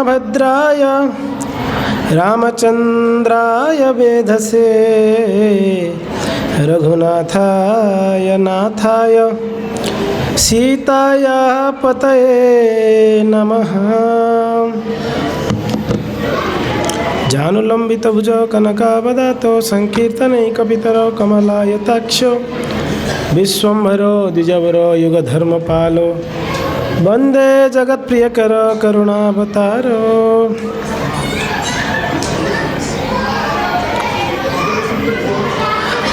रामभद्राय रामचंद्राय वेधसे रघुनाथाय नाथाय सीताया पतये नमः। जानुलंबितभुजो कनकावदातो संकीर्तनैकपितरो कमलायताक्षो विश्वम्भरो द्विजवरो युगधर्मपालो वंदे जगत्प्रियकरो करुणावतारो।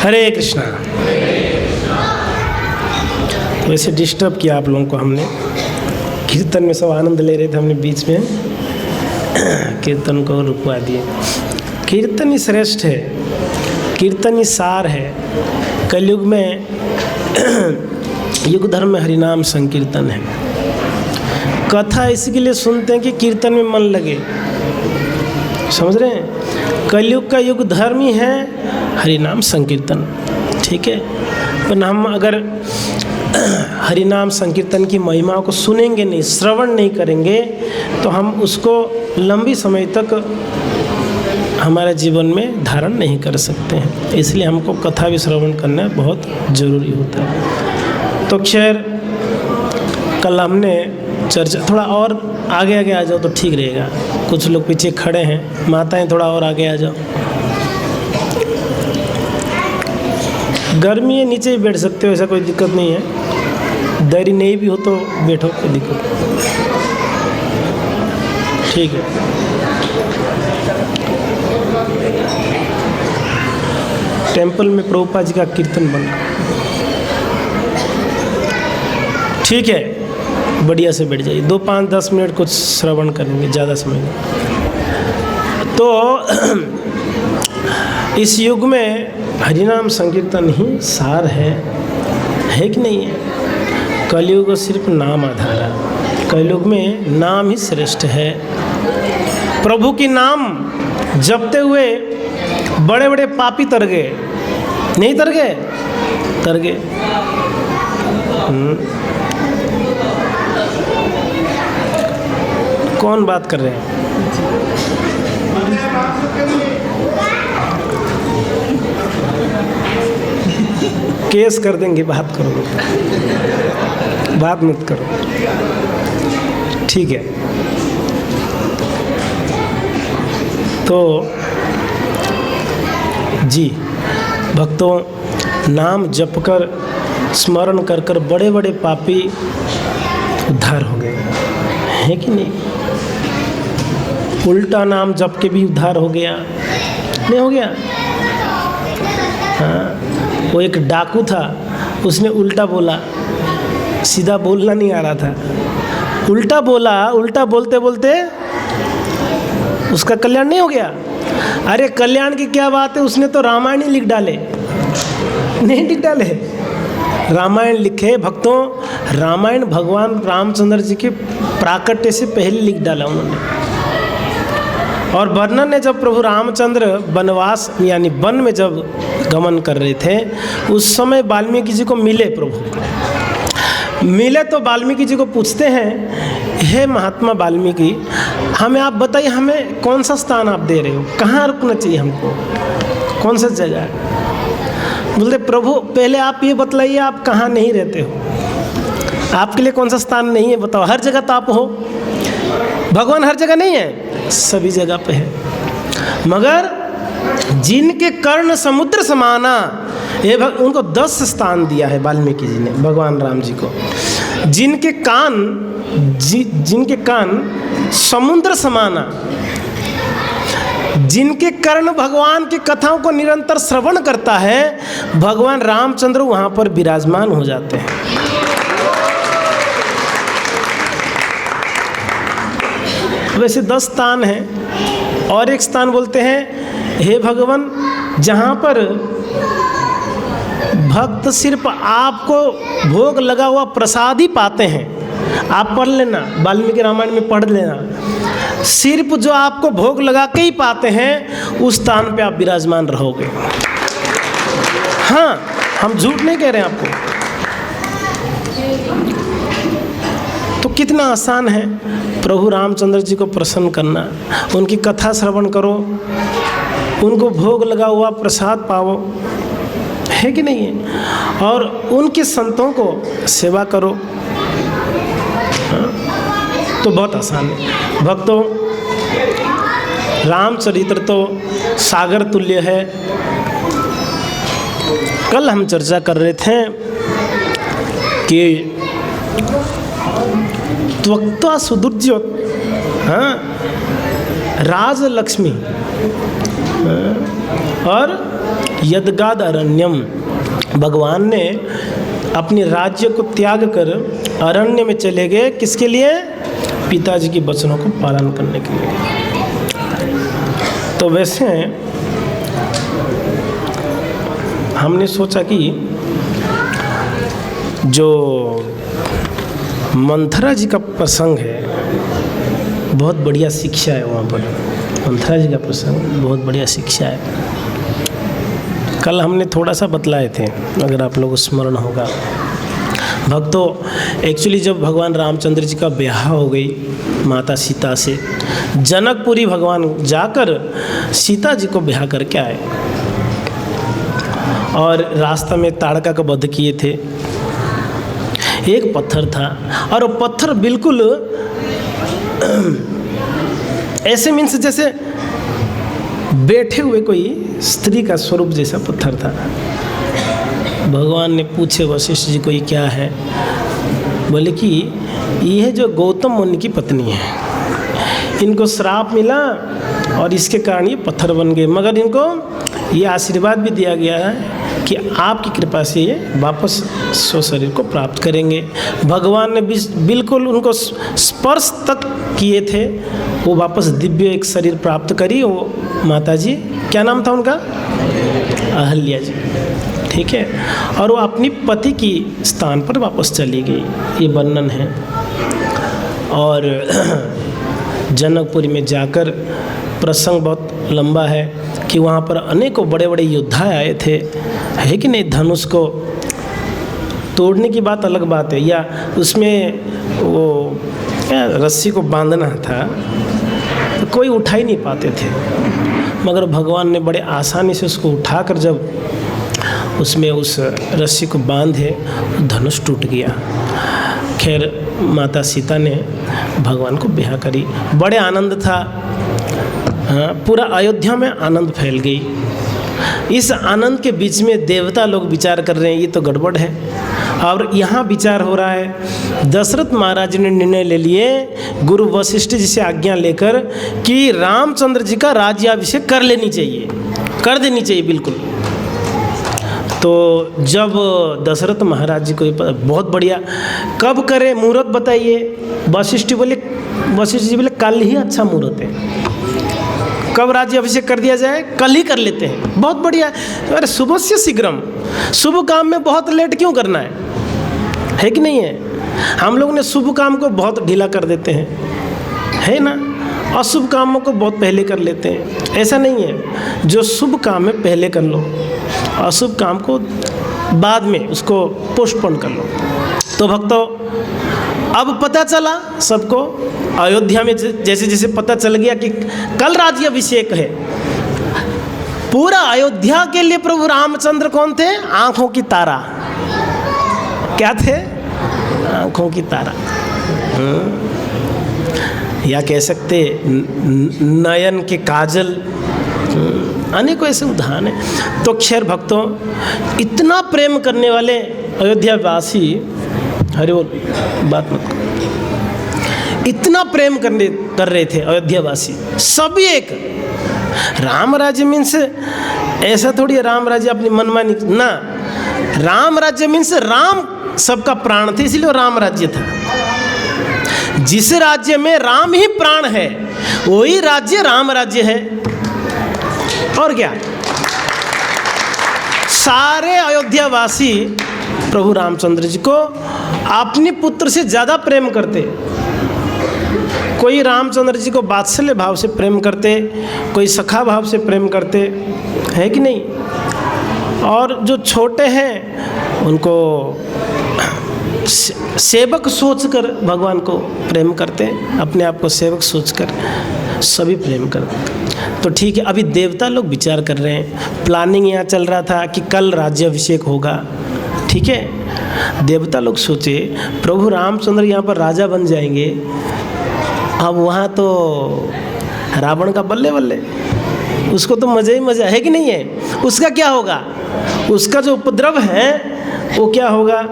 हरे कृष्णा। वैसे डिस्टर्ब किया आप लोगों को हमने, कीर्तन में सब आनंद ले रहे थे, हमने बीच में कीर्तन को रुकवा दिए। कीर्तन ही श्रेष्ठ है, कीर्तन ही सार है। कलयुग में युग धर्म में हरिनाम संकीर्तन है। कथा इसके लिए सुनते हैं कि कीर्तन में मन लगे, समझ रहे हैं। कलयुग का युग धर्म ही है हरिनाम संकीर्तन, ठीक है। पर हम अगर हरिनाम संकीर्तन की महिमाओं को सुनेंगे नहीं, श्रवण नहीं करेंगे, तो हम उसको लंबी समय तक हमारे जीवन में धारण नहीं कर सकते हैं। इसलिए हमको कथा भी श्रवण करना बहुत ज़रूरी होता है। तो खैर, कल हमने चर्चा, थोड़ा और आगे आगे आ जाओ तो ठीक रहेगा। कुछ लोग पीछे खड़े हैं, माताएं थोड़ा और आगे आ जाओ। गर्मी है, नीचे ही बैठ सकते हो, ऐसा कोई दिक्कत नहीं है। दरी नहीं भी हो तो बैठो, कोई दिक्कत नहीं, ठीक है। टेंपल में प्रभुपाद जी का कीर्तन बन, ठीक है। बढ़िया से बैठ जाइए, 2, 5, 10 मिनट कुछ श्रवण करेंगे, ज़्यादा समय नहीं। तो इस युग में हरिनाम संकीर्तन ही सार है कि नहीं है। कलयुग सिर्फ नाम आधार है, कलयुग में नाम ही श्रेष्ठ है। प्रभु की नाम जपते हुए बड़े बड़े पापी तर गए, नहीं तर गए? तर गए। कौन बात कर रहे हैं? केस कर देंगे, बात करो, बात मत करो, ठीक है। तो जी भक्तों, नाम जपकर स्मरण कर कर बड़े बड़े पापी उद्धार हो गए, है कि नहीं? उल्टा नाम जप के भी उद्धार हो गया, नहीं हो गया? हाँ, वो एक डाकू था, उसने उल्टा बोला, सीधा बोलना नहीं आ रहा था, उल्टा बोला, उल्टा बोलते बोलते उसका कल्याण नहीं हो गया। अरे कल्याण की क्या बात है, उसने तो रामायण ही लिख डाले, नहीं लिख डाले? रामायण लिखे भक्तों, रामायण भगवान रामचंद्र जी के प्राकट्य से पहले लिख डाला उन्होंने। और वर्णन है, जब प्रभु रामचंद्र वनवास यानी वन में जब गमन कर रहे थे, उस समय वाल्मीकि जी को मिले प्रभु। मिले तो वाल्मीकि जी को पूछते हैं, हे महात्मा वाल्मीकि, हमें आप बताइए, हमें कौन सा स्थान आप दे रहे हो, कहाँ रुकना चाहिए हमको, कौन सा जगह है? बोलते प्रभु पहले आप ये बतलाइए, आप कहाँ नहीं रहते हो, आपके लिए कौन सा स्थान नहीं है बताओ। हर जगह तो आप हो, भगवान हर जगह नहीं है, सभी जगह पे है। मगर जिनके कर्ण समुद्र समाना, ये उनको 10 स्थान दिया है वाल्मीकि जी ने, भगवान राम जी को। जिनके कान समुद्र समाना, जिनके कर्ण भगवान की कथाओं को निरंतर श्रवण करता है, भगवान रामचंद्र वहाँ पर विराजमान हो जाते हैं। वैसे 10 स्थान हैं, और एक स्थान बोलते हैं, हे भगवान, जहाँ पर भक्त सिर्फ आपको भोग लगा हुआ प्रसाद ही पाते हैं। आप पढ़ लेना, वाल्मीकि रामायण में पढ़ लेना, सिर्फ जो आपको भोग लगा के ही पाते हैं, उस स्थान पे आप विराजमान रहोगे। हाँ, हम झूठ नहीं कह रहे हैं आपको। तो कितना आसान है प्रभु रामचंद्र जी को प्रसन्न करना, उनकी कथा श्रवण करो, उनको भोग लगा हुआ प्रसाद पाओ, है कि नहीं है, और उनके संतों को सेवा करो, तो बहुत आसान है। भक्तों, रामचरित्र तो सागर तुल्य है। कल हम चर्चा कर रहे थे कि त्वक्त्वा सुदुर्योत, हाँ, राजलक्ष्मी और यदगाद अरण्यम, भगवान ने अपने राज्य को त्याग कर अरण्य में चले गए, किसके लिए? पिताजी के वचनों को पालन करने के लिए। तो वैसे हमने सोचा कि जो मंथरा जी का प्रसंग है, बहुत बढ़िया शिक्षा है वहाँ पर। मंथरा जी का प्रसंग बहुत बढ़िया शिक्षा है। कल हमने थोड़ा सा बतलाए थे, अगर आप लोग स्मरण होगा। भक्तों, एक्चुअली जब भगवान रामचंद्र जी का ब्याह हो गई माता सीता से, जनकपुरी भगवान जाकर सीता जी को ब्याह करके आए और रास्ता में ताड़का का वध किए थे। एक पत्थर था और वो पत्थर बिल्कुल ऐसे मीन्स जैसे बैठे हुए कोई स्त्री का स्वरूप जैसा पत्थर था। भगवान ने पूछे वशिष्ठ जी को, ये क्या है? बोले कि ये जो गौतम मुनि की पत्नी है, इनको श्राप मिला और इसके कारण ये पत्थर बन गए, मगर इनको ये आशीर्वाद भी दिया गया है कि आपकी कृपा से ये वापस स्व शरीर को प्राप्त करेंगे। भगवान ने बिल्कुल उनको स्पर्श तक किए थे, वो वापस दिव्य एक शरीर प्राप्त करी। वो माता जी, क्या नाम था उनका? अहल्या जी, ठीक है। और वो अपनी पति की स्थान पर वापस चली गई, ये वर्णन है। और जनकपुरी में जाकर प्रसंग बहुत लंबा है कि वहाँ पर अनेकों बड़े बड़े योद्धा आए थे, है कि नहीं। धनुष को तोड़ने की बात अलग बात है, या उसमें वो क्या रस्सी को बांधना था, तो कोई उठा ही नहीं पाते थे, मगर भगवान ने बड़े आसानी से उसको उठाकर जब उसमें उस रस्सी को बांधे, धनुष टूट गया। खैर, माता सीता ने भगवान को ब्याह करी, बड़े आनंद था। हाँ, पूरा अयोध्या में आनंद फैल गई। इस आनंद के बीच में देवता लोग विचार कर रहे हैं, ये तो गड़बड़ है। और यहाँ विचार हो रहा है, दशरथ महाराज ने निर्णय ले लिए गुरु वशिष्ठ जी से आज्ञा लेकर कि रामचंद्र जी का राज्याभिषेक कर लेनी चाहिए, कर देनी चाहिए बिल्कुल। तो जब दशरथ महाराज जी को बहुत बढ़िया, कब करें, मुहूर्त बताइए। वशिष्ठ जी बोले कल ही अच्छा मुहूर्त है, कब राज्य अभिषेक कर दिया जाए? कल ही कर लेते हैं, बहुत बढ़िया। अरे शुभ से शीघ्रम, शुभ काम में बहुत लेट क्यों करना है कि नहीं है। हम लोग ने शुभ काम को बहुत ढीला कर देते हैं, है ना, अशुभ कामों को बहुत पहले कर लेते हैं। ऐसा नहीं है, जो शुभ काम है पहले कर लो, अशुभ काम को बाद में उसको पोस्टपोन कर लो। तो भक्तों, अब पता चला सबको, अयोध्या में जैसे जैसे पता चल गया कि कल राज्याभिषेक है, पूरा अयोध्या के लिए प्रभु रामचंद्र कौन थे? आंखों की तारा। क्या थे? आंखों की तारा, या कह सकते नयन के काजल, अनेकों ऐसे उदाहरण हैं। तो खैर भक्तों, इतना प्रेम करने वाले अयोध्यावासी, हरि बोल, बात मत करो, इतना प्रेम कर रहे थे अयोध्यावासी सभी। एक राम राज्य मीन्स ऐसा थोड़ी है राम राज्य अपनी मनमानी ना, राम राज्य मीन्स राम सबका प्राण थे, इसलिए राम राज्य था। जिस राज्य में राम ही प्राण है वही राज्य राम राज्य है। और क्या, सारे अयोध्यावासी प्रभु रामचंद्र जी को अपने पुत्र से ज़्यादा प्रेम करते। कोई रामचंद्र जी को वात्सल्य भाव से प्रेम करते, कोई सखा भाव से प्रेम करते, है कि नहीं। और जो छोटे हैं उनको सेवक सोचकर भगवान को प्रेम करते हैं, अपने आप को सेवक सोचकर सभी प्रेम करते हैं। तो ठीक है, अभी देवता लोग विचार कर रहे हैं, प्लानिंग यहाँ चल रहा था कि कल राज्याभिषेक होगा। ठीक है, देवता लोग सोचे प्रभु रामचंद्र यहाँ पर राजा बन जाएंगे, अब वहाँ तो रावण का बल्ले बल्ले, उसको तो मज़ा ही मज़ा है कि नहीं है। उसका क्या होगा, उसका जो उपद्रव है वो क्या होगा।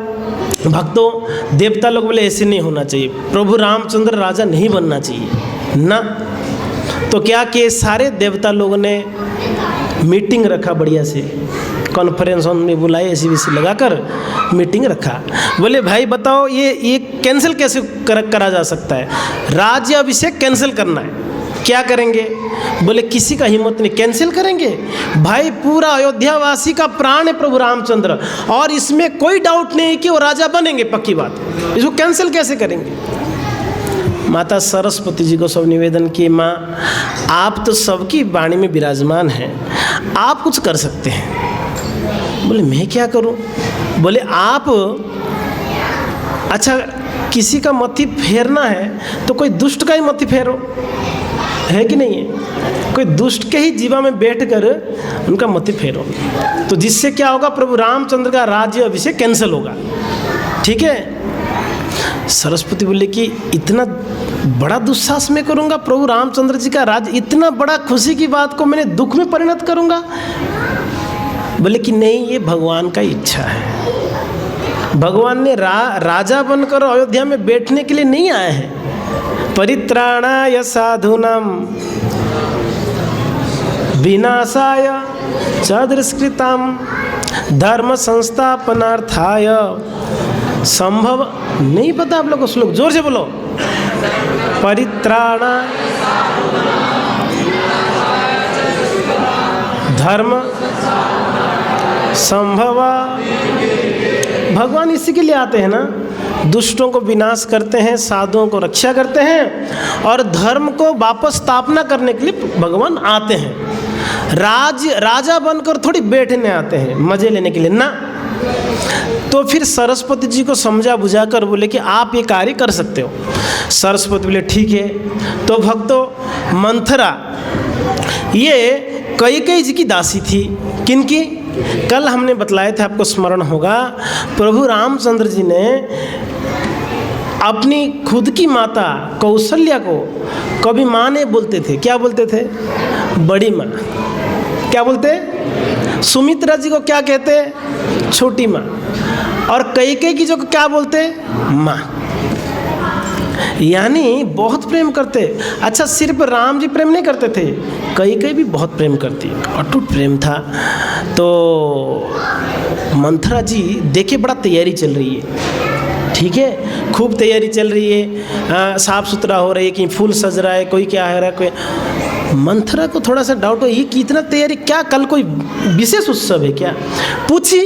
भक्तों, देवता लोग बोले ऐसे नहीं होना चाहिए, प्रभु रामचंद्र राजा नहीं बनना चाहिए ना। तो क्या कि सारे देवता लोगों ने मीटिंग रखा, बढ़िया से कॉन्फ्रेंस में बुलाए, ऐसी वैसी लगाकर मीटिंग रखा। बोले भाई बताओ ये कैंसिल कैसे करा जा सकता है, राज्य अभिषेक कैंसिल करना है, क्या करेंगे। बोले किसी का हिम्मत नहीं, कैंसिल करेंगे भाई, पूरा अयोध्यावासी का प्राण है प्रभु रामचंद्र, और इसमें कोई डाउट नहीं कि वो राजा बनेंगे, पक्की बात, इसको कैंसिल कैसे करेंगे। माता सरस्वती जी को सब निवेदन किए, माँ आप तो सबकी वाणी में विराजमान हैं, आप कुछ कर सकते हैं। बोले मैं क्या करूं। बोले आप, अच्छा किसी का मत्थी फेरना है तो कोई दुष्ट का ही मत्थी फेरो, है कि नहीं है, कोई दुष्ट के ही जीवा में बैठकर उनका मत्थी फेरो, तो जिससे क्या होगा, प्रभु रामचंद्र का राज्य अभिषेक कैंसिल होगा। ठीक है। सरस्वती बोले कि इतना बड़ा दुस्साहस मैं करूँगा, प्रभु रामचंद्र जी का राज, इतना बड़ा खुशी की बात को मैंने दुख में परिणत करूँगा। बोले कि नहीं, ये भगवान का इच्छा है, भगवान ने राजा बनकर अयोध्या में बैठने के लिए नहीं आए हैं। परित्राणाय साधूनां विनाशाय च दुष्कृतां धर्म संस्थापनार्थाय संभव। नहीं पता आप लोगों को श्लोक, जोर से बोलो। परित्राणाय धर्म संभव, भगवान इसी के लिए आते हैं ना, दुष्टों को विनाश करते हैं, साधुओं को रक्षा करते हैं, और धर्म को वापस स्थापना करने के लिए भगवान आते हैं। राजा बनकर थोड़ी बैठने आते हैं मजे लेने के लिए ना। तो फिर सरस्वती जी को समझा बुझा कर बोले कि आप ये कार्य कर सकते हो। सरस्वती बोले ठीक है। तो भक्तों, मंथरा ये कैकेयी जी की दासी थी। किनकी? कल हमने बतलाए थे, आपको स्मरण होगा, प्रभु रामचंद्र जी ने अपनी खुद की माता कौशल्या को कभी माँ नहीं बोलते थे। क्या बोलते थे? बड़ी माँ। क्या बोलते? सुमित्रा जी को क्या कहते? छोटी माँ। और कैकेयी की जो क्या बोलते? माँ। यानी बहुत प्रेम करते। अच्छा, सिर्फ राम जी प्रेम नहीं करते थे, कैकेयी भी बहुत प्रेम करती, अटूट प्रेम था। तो मंथरा जी देखे बड़ा तैयारी चल रही है, ठीक है, खूब तैयारी चल रही है, साफ सुथरा हो रही है, कि फूल सज रहा है, कोई क्या है रहा, कोई। मंथरा को थोड़ा सा डाउट हो, ये कितना तैयारी, क्या कल कोई विशेष उत्सव है क्या? पूछी,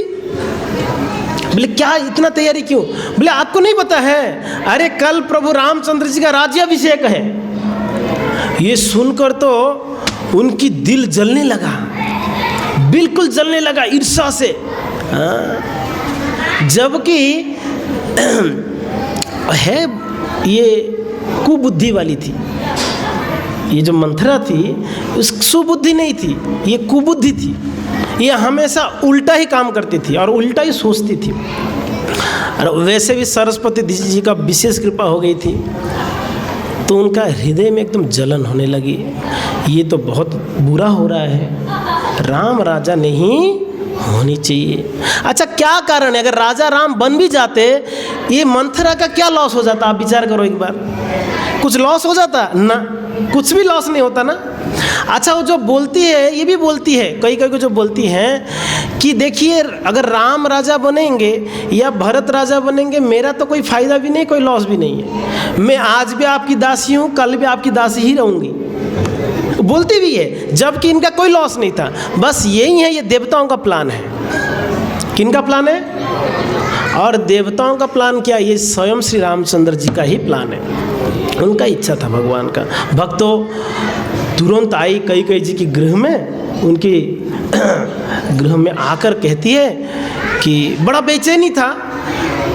बोले क्या इतना तैयारी क्यों? बोले आपको नहीं पता है, अरे कल प्रभु रामचंद्र जी का राज्याभिषेक है। ये सुनकर तो उनकी दिल जलने लगा, बिल्कुल जलने लगा ईर्ष्या से। जबकि है ये कुबुद्धि वाली थी, ये जो मंथरा थी उस सुबुद्धि नहीं थी, ये कुबुद्धि थी। ये हमेशा उल्टा ही काम करती थी और उल्टा ही सोचती थी। और वैसे भी सरस्वती जी का विशेष कृपा हो गई थी, तो उनका हृदय में एकदम जलन होने लगी। ये तो बहुत बुरा हो रहा है, राम राजा नहीं होनी चाहिए। अच्छा, क्या कारण है? अगर राजा राम बन भी जाते, ये मंथरा का क्या लॉस हो जाता? आप विचार करो एक बार, कुछ लॉस हो जाता ना? कुछ भी लॉस नहीं होता ना। अच्छा, वो जो बोलती है, ये भी बोलती है, कई को जो बोलती हैं कि देखिए, अगर राम राजा बनेंगे या भरत राजा बनेंगे, मेरा तो कोई फ़ायदा भी नहीं, कोई लॉस भी नहीं है। मैं आज भी आपकी दासी हूँ, कल भी आपकी दासी ही रहूँगी, बोलती भी है, जबकि इनका कोई लॉस नहीं था। बस यही है, ये देवताओं का प्लान है। किनका प्लान है? और देवताओं का प्लान क्या? ये स्वयं श्री रामचंद्र जी का ही प्लान है, उनका इच्छा था भगवान का। भक्तों, तुरंत आई कैकेयी जी की गृह में, उनके गृह में आकर कहती है कि बड़ा बेचैनी था,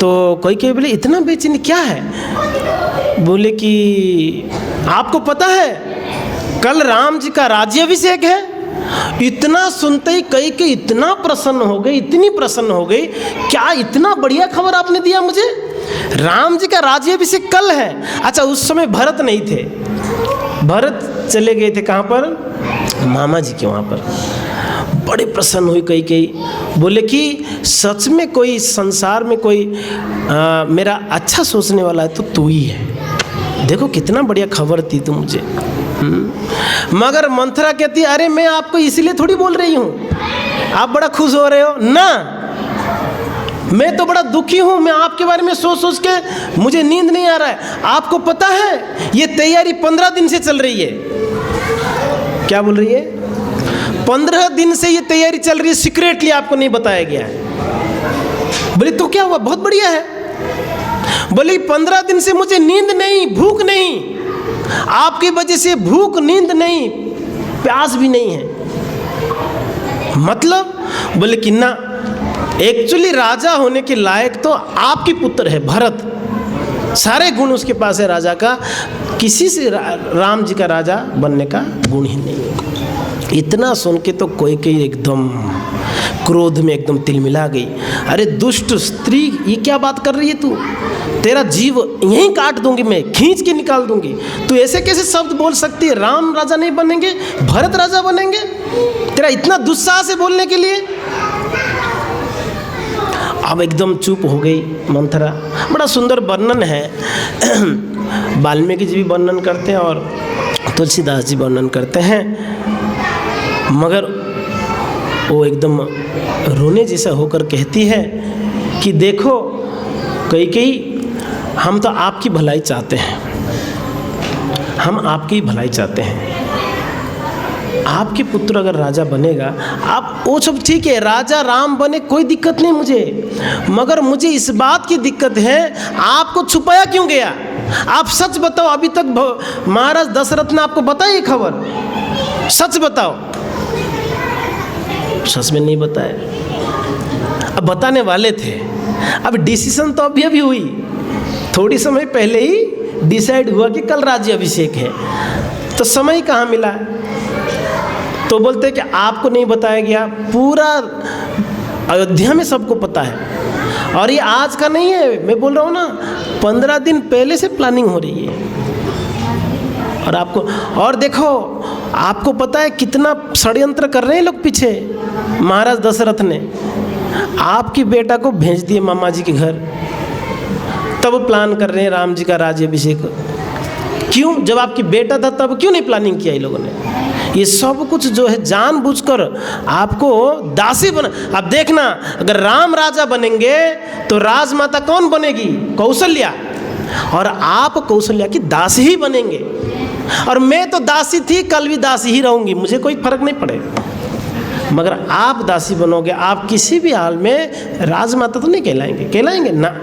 तो कोई बोले इतना बेचैनी क्या है? बोले कि आपको पता है कल राम जी का राज्याभिषेक है। इतना सुनते ही कई इतना प्रसन्न हो गई, इतनी प्रसन्न हो गई, क्या इतना बढ़िया खबर आपने दिया मुझे, राम जी का राज्याभिषेक कल है। अच्छा, उस समय भरत नहीं थे, भरत चले गए थे कहाँ पर? मामा जी के वहाँ पर। बड़े प्रसन्न हुई कई बोले कि सच में कोई संसार में कोई मेरा अच्छा सोचने वाला है तो तू ही है। देखो कितना बढ़िया खबर दी तू मुझे। मगर मंथरा कहती अरे मैं आपको इसलिए थोड़ी बोल रही हूँ, आप बड़ा खुश हो रहे हो ना, मैं तो बड़ा दुखी हूँ। मैं आपके बारे में सोच के मुझे नींद नहीं आ रहा है। आपको पता है ये तैयारी 15 दिन से चल रही है। क्या बोल रही है? 15 दिन से ये तैयारी चल रही है, सीक्रेटली आपको नहीं बताया गया है। बोले तो क्या हुआ? बहुत बढ़िया है। बोले 15 दिन से मुझे नींद नहीं, भूख नहीं, आपकी वजह से भूख नींद नहीं, प्यास भी नहीं है। मतलब बोले कि ना, एक्चुअली राजा होने के लायक तो आपकी पुत्र है भरत, सारे गुण उसके पास है राजा का, किसी से राम जी का राजा बनने का गुण ही नहीं है। इतना सुन के तो कोई एकदम क्रोध में एकदम तिलमिला गई। अरे दुष्ट स्त्री, ये क्या बात कर रही है तू? तेरा जीव यहीं काट दूंगी मैं, खींच के निकाल दूंगी। तू ऐसे कैसे शब्द बोल सकती है? राम राजा नहीं बनेंगे, भरत राजा बनेंगे? तेरा इतना दुस्साहस है बोलने के लिए? अब एकदम चुप हो गई मंथरा। बड़ा सुंदर वर्णन है, वाल्मीकि जी भी वर्णन करते हैं और तुलसीदास जी वर्णन करते हैं, मगर वो एकदम रोने जैसा होकर कहती है कि देखो कई हम तो आपकी भलाई चाहते हैं, हम आपकी भलाई चाहते हैं। आपके पुत्र अगर राजा बनेगा, आप वो सब ठीक है, राजा राम बने कोई दिक्कत नहीं मुझे, मगर मुझे इस बात की दिक्कत है आपको छुपाया क्यों गया? आप सच बताओ, अभी तक महाराज दशरथ ने आपको बताई खबर? सच बताओ। सच में नहीं बताया। अब बताने वाले थे, अब डिसीजन तो अभी हुई, थोड़ी समय पहले ही डिसाइड हुआ कि कल राज्याभिषेक है, तो समय कहाँ मिला? तो बोलते कि आपको नहीं बताया गया, पूरा अयोध्या में सबको पता है। और ये आज का नहीं है, मैं बोल रहा हूँ ना, 15 दिन पहले से प्लानिंग हो रही है। और आपको, और देखो आपको पता है कितना षड्यंत्र कर रहे हैं लोग पीछे। महाराज दशरथ ने आपकी बेटा को भेज दिए मामा जी के घर, तब प्लान कर रहे हैं राम जी का राज्याभिषेक। क्यों? जब आपकी बेटा था तब क्यों नहीं प्लानिंग किया इन लोगों ने? ये सब कुछ जो है जानबूझकर आपको दासी बना। अब देखना, अगर राम राजा बनेंगे तो राजमाता कौन बनेगी? कौशल्या। और आप कौशल्या की दासी ही बनेंगे। और मैं तो दासी थी, कल भी दासी ही रहूंगी, मुझे कोई फर्क नहीं पड़ेगा। मगर आप दासी बनोगे, आप किसी भी हाल में राजमाता तो नहीं कहलाएंगे, कहलाएंगे ना।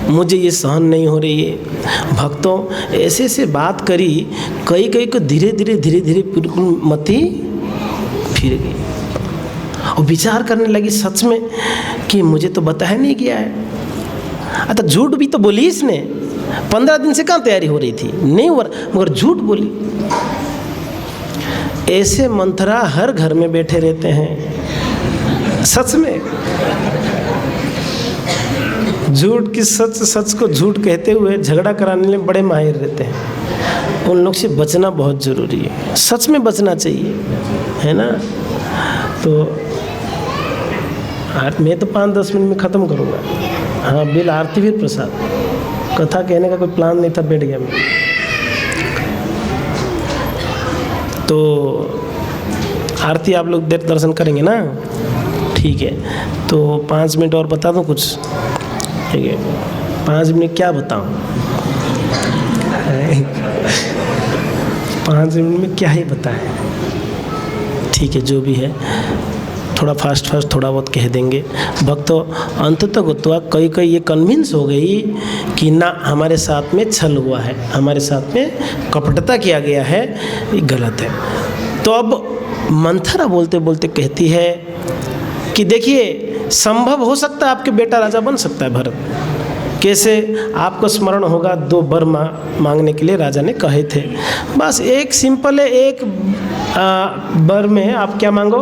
मुझे ये सहन नहीं हो रही है। भक्तों ऐसे ऐसे बात करी, कई को धीरे धीरे बिल्कुल मति फिर गई और विचार करने लगी सच में कि मुझे तो बताया नहीं गया है। अच्छा, झूठ भी तो बोली इसने, 15 दिन से कहाँ तैयारी हो रही थी, नहीं हुआ, मगर झूठ बोली। ऐसे मंथरा हर घर में बैठे रहते हैं, सच में झूठ की सच को झूठ कहते हुए झगड़ा कराने में बड़े माहिर रहते हैं। उन लोग से बचना बहुत ज़रूरी है, सच में बचना चाहिए, है ना। तो मैं तो 5-10 मिनट में ख़त्म करूँगा। हाँ, बिल आरती भी प्रसाद, कथा कहने का कोई प्लान नहीं था, बैठ गया मैं। तो आरती आप लोग देर दर्शन करेंगे ना? ठीक है, तो 5 मिनट और बता दूँ कुछ? ठीक है, 5 मिनट क्या बताऊँ? 5 मिनट में क्या ही बताएं। ठीक है, जो भी है थोड़ा फास्ट थोड़ा बहुत कह देंगे। भक्तों अंततः गोत्वा कई ये कन्विंस हो गई कि ना, हमारे साथ में छल हुआ है, हमारे साथ में कपटता किया गया है, ये गलत है। तो अब मंथरा बोलते बोलते कहती है कि देखिए संभव हो सकता है आपके बेटा राजा बन सकता है भरत। कैसे? आपको स्मरण होगा 2 वर मांगने के लिए राजा ने कहे थे। बस एक सिंपल है, एक वर में आप क्या मांगो,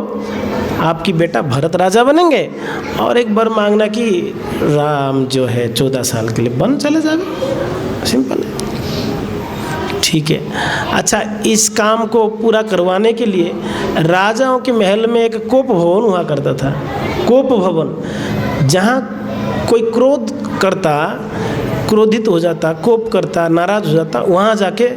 आपकी बेटा भरत राजा बनेंगे, और एक वर मांगना कि राम जो है 14 साल के लिए बन चले जाए। सिंपल है, ठीक है। अच्छा, इस काम को पूरा करवाने के लिए राजाओं के महल में एक कोप भवन हुआ करता था। कोप भवन, जहाँ कोई क्रोध करता, क्रोधित हो जाता, कोप करता, नाराज हो जाता, वहाँ जाके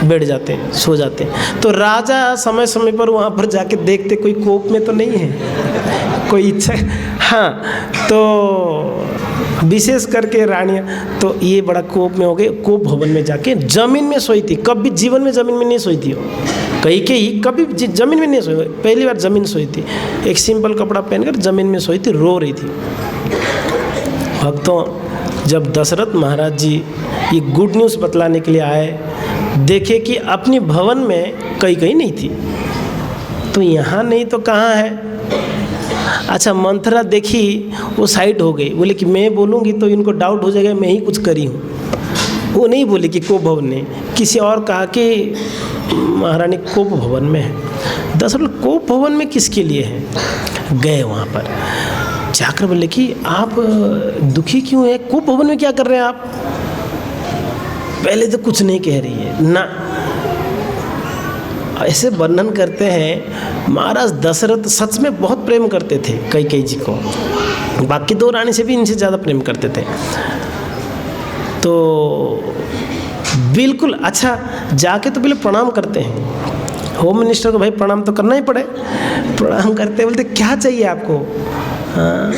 बैठ जाते, सो जाते। तो राजा समय समय पर वहाँ पर जाके देखते कोई कोप में तो नहीं है, कोई इच्छा। हाँ, तो विशेष करके रानियाँ तो ये बड़ा कोप में हो गए। कोप भवन में जाके जमीन में सोई थी, कभी जीवन में जमीन में नहीं सोई थी वो। कहीं कभी जमीन में नहीं सोई, पहली बार जमीन सोई थी। एक सिंपल कपड़ा पहनकर जमीन में सोई थी, रो रही थी। भक्तों, जब दशरथ महाराज जी ये गुड न्यूज़ बतलाने के लिए आए, देखे कि अपनी भवन में कहीं नहीं थी, तो यहाँ नहीं तो कहाँ है। अच्छा, मंथरा देखी, वो साइड हो गई, बोले कि मैं बोलूँगी तो इनको डाउट हो जाएगा मैं ही कुछ करी हूँ। वो नहीं बोली कि कोप भवन ने, किसी और कहा कि महारानी कोप भवन में है। दशरथ कोप भवन में किसके लिए है? गए वहाँ पर, जाकर बोले कि आप दुखी क्यों है, कोप भवन में क्या कर रहे हैं आप? पहले तो कुछ नहीं कह रही है ना, ऐसे वर्णन करते हैं। महाराज दशरथ सच में बहुत प्रेम करते थे कैकेयी जी को, बाकी 2 रानी से भी इनसे ज़्यादा प्रेम करते थे। तो बिल्कुल, अच्छा जाके तो पहले प्रणाम करते हैं। होम मिनिस्टर को भाई प्रणाम तो करना ही पड़े। प्रणाम करते बोलते क्या चाहिए आपको? हाँ,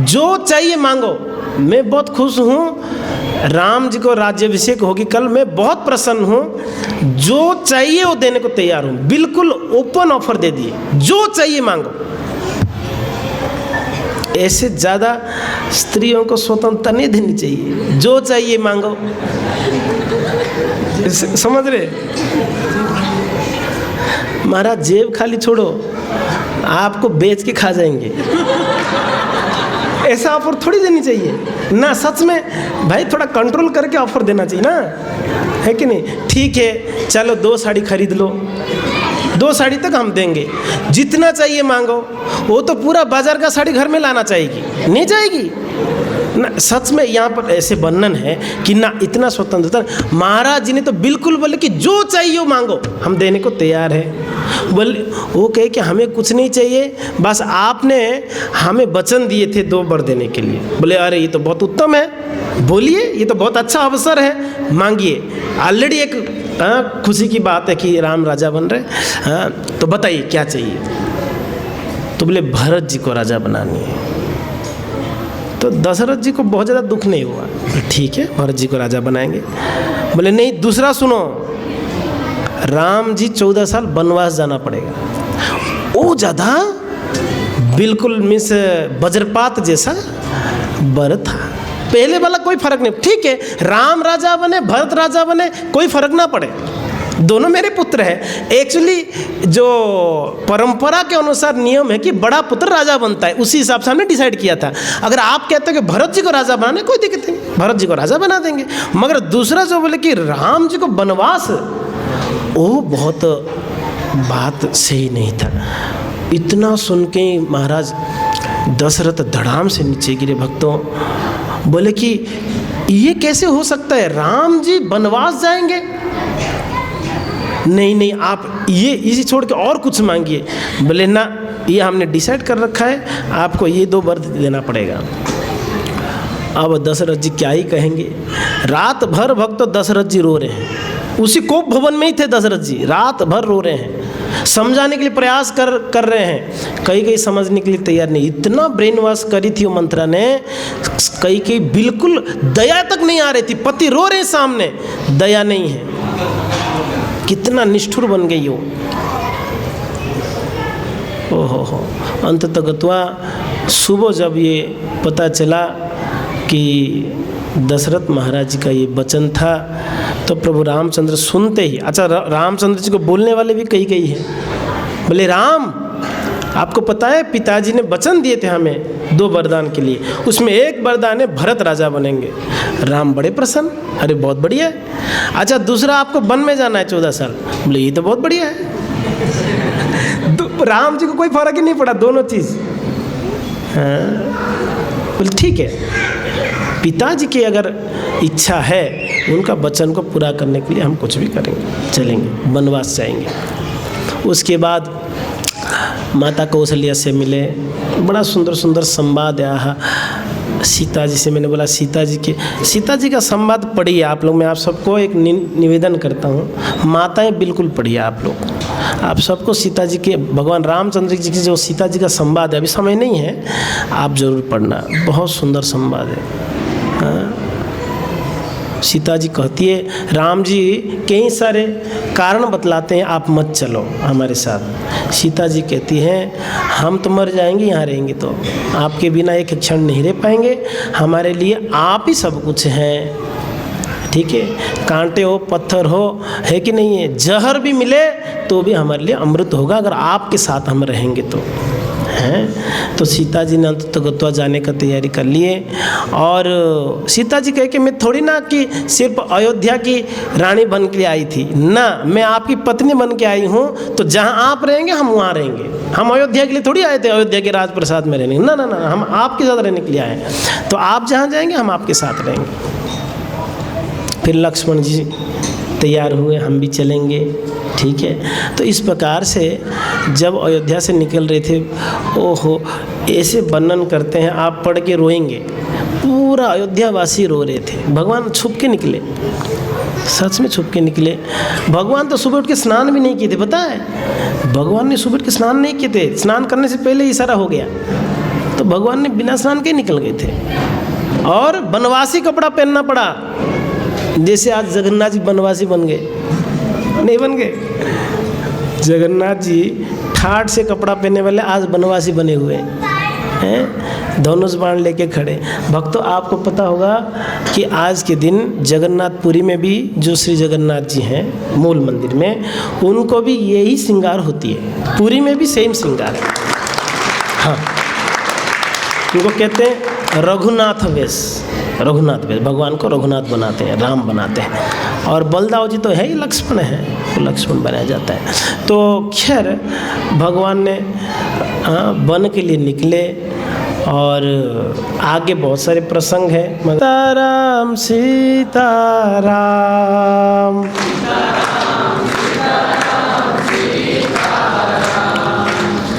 जो चाहिए मांगो, मैं बहुत खुश हूँ, राम जी को राज्याभिषेक होगी कल, मैं बहुत प्रसन्न हूँ, जो चाहिए वो देने को तैयार हूँ। बिल्कुल ओपन ऑफर दे दिए, जो चाहिए मांगो। ऐसे ज़्यादा स्त्रियों को स्वतंत्रता नहीं देनी चाहिए, जो चाहिए मांगो। समझ रहे? महाराज जेब खाली छोड़ो, आपको बेच के खा जाएंगे। ऐसा ऑफर थोड़ी देनी चाहिए ना, सच में भाई थोड़ा कंट्रोल करके ऑफर देना चाहिए ना, है कि नहीं? ठीक है, चलो 2 साड़ी खरीद लो, 2 साड़ी तक हम देंगे, जितना चाहिए मांगो। वो तो पूरा बाजार का साड़ी घर में लाना चाहेगी, नहीं जाएगी ना। सच में यहाँ पर ऐसे वर्णन है कि ना, इतना स्वतंत्रता। महाराज जी ने तो बिल्कुल बोले कि जो चाहिए वो मांगो, हम देने को तैयार है। बोले, वो कहे कि हमें कुछ नहीं चाहिए, बस आपने हमें वचन दिए थे 2 वर देने के लिए। बोले अरे ये तो बहुत उत्तम है, बोलिए, ये तो बहुत अच्छा अवसर है, मांगिए। ऑलरेडी एक खुशी की बात है कि राम राजा बन रहे। हाँ, तो बताइए क्या चाहिए? तो बोले भरत जी को राजा बनानी है। तो दशरथ जी को बहुत ज़्यादा दुख नहीं हुआ, ठीक है भरत जी को राजा बनाएंगे। बोले नहीं, दूसरा सुनो, राम जी 14 साल वनवास जाना पड़ेगा। वो ज़्यादा बिल्कुल मिस वज्रपात जैसा वर था। पहले वाला कोई फर्क नहीं, ठीक है राम राजा बने भरत राजा बने, कोई फर्क ना पड़े, दोनों मेरे पुत्र हैं। एक्चुअली जो परंपरा के अनुसार नियम है कि बड़ा पुत्र राजा बनता है, उसी हिसाब से हमने डिसाइड किया था। अगर आप कहते हो कि भरत जी को राजा बनाने, कोई दिक्कत नहीं, भरत जी को राजा बना देंगे। मगर दूसरा जो बोले कि राम जी को वनवास, वो बहुत बात सही नहीं था। इतना सुन के महाराज दशरथ धड़ाम से नीचे गिरे। भक्तों बोले कि ये कैसे हो सकता है, राम जी वनवास जाएंगे? नहीं नहीं, आप ये इसी छोड़ के और कुछ मांगिए। बोले ना, ये हमने डिसाइड कर रखा है, आपको ये 2 वर देना पड़ेगा। अब दशरथ जी क्या ही कहेंगे। रात भर भक्त दशरथ जी रो रहे हैं, उसी कोप भवन में ही थे दशरथ जी, रात भर रो रहे हैं, समझाने के लिए प्रयास कर रहे हैं। कई समझने के लिए तैयार नहीं। इतना ब्रेन वॉश करी थी वो मंत्रा ने, कई बिल्कुल दया तक नहीं आ रही थी। पति रो रहे हैं सामने, दया नहीं है। कितना निष्ठुर बन गई हो। ओहो, अंततः गत्वा सुबह जब ये पता चला कि दशरथ महाराज जी का ये वचन था, तो प्रभु रामचंद्र सुनते ही, अच्छा रामचंद्र जी को बोलने वाले भी कई हैं। बोले राम, आपको पता है पिताजी ने वचन दिए थे हमें 2 वरदान के लिए, उसमें एक वरदान है भरत राजा बनेंगे। राम बड़े प्रसन्न, अरे बहुत बढ़िया है। अच्छा दूसरा आपको वन में जाना है 14 साल, बोले ये तो बहुत बढ़िया है। राम जी को कोई फर्क ही नहीं पड़ा, दोनों चीज़। हाँ बोले ठीक है, पिताजी की अगर इच्छा है उनका वचन को पूरा करने के लिए हम कुछ भी करेंगे, चलेंगे, वनवास जाएंगे। उसके बाद माता कौशल्या से मिले, बड़ा सुंदर सुंदर संवाद आया सीता जी से। मैंने बोला सीता जी का संवाद पढ़िए आप लोग। मैं आप सबको एक निवेदन करता हूँ, माताएं बिल्कुल पढ़िए आप लोग। आप सबको सीता जी के, भगवान रामचंद्र जी की जो सीता जी का संवाद है, अभी समय नहीं है, आप जरूर पढ़ना, बहुत सुंदर संवाद है। हाँ? सीता जी कहती है, राम जी कई सारे कारण बतलाते हैं, आप मत चलो हमारे साथ। सीता जी कहती हैं, हम तो मर जाएंगे यहाँ रहेंगे तो, आपके बिना एक क्षण नहीं रह पाएंगे, हमारे लिए आप ही सब कुछ हैं। ठीक है, कांटे हो पत्थर हो, है कि नहीं है, जहर भी मिले तो भी हमारे लिए अमृत होगा अगर आपके साथ हम रहेंगे तो। हैं तो सीता जी ने अंततः जाने का तैयारी कर लिए। और सीता जी कहे कि मैं थोड़ी ना कि सिर्फ अयोध्या की रानी बन के आई थी ना, मैं आपकी पत्नी बन के आई हूँ, तो जहाँ आप रहेंगे हम वहाँ रहेंगे। हम अयोध्या के लिए थोड़ी आए थे अयोध्या के राजप्रसाद में रहने, ना ना ना, हम आपके साथ रहने के लिए आए हैं, तो आप जहाँ जाएंगे हम आपके साथ रहेंगे। फिर लक्ष्मण जी तैयार हुए, हम भी चलेंगे। ठीक है, तो इस प्रकार से जब अयोध्या से निकल रहे थे, ओहो ऐसे वर्णन करते हैं, आप पढ़ के रोएंगे, पूरा अयोध्यावासी रो रहे थे। भगवान छुप के निकले, सच में छुप के निकले। भगवान तो सुबह उठ के स्नान भी नहीं किए थे, पता है, भगवान ने सुबह उठ के स्नान नहीं किए थे, स्नान करने से पहले इशारा हो गया, तो भगवान ने बिना स्नान के निकल गए थे। और बनवासी कपड़ा पहनना पड़ा, जैसे आज जगन्नाथ जी बनवासी बन गए, नहीं बन गए। जगन्नाथ जी ठाठ से कपड़ा पहनने वाले आज बनवासी बने हुए हैं, धनुष बाण लेके खड़े। भक्तों आपको पता होगा कि आज के दिन जगन्नाथपुरी में भी जो श्री जगन्नाथ जी हैं मूल मंदिर में, उनको भी यही श्रृंगार होती है, पुरी में भी सेम श्रृंगार है। हाँ, उनको कहते हैं रघुनाथ वेश, रघुनाथ वेश, भगवान को रघुनाथ बनाते हैं, राम बनाते हैं। और बलदाव जी तो है ही लक्ष्मण है, तो लक्ष्मण बनाया जाता है। तो खैर भगवान ने वन के लिए निकले, और आगे बहुत सारे प्रसंग हैं। सीताराम सीताराम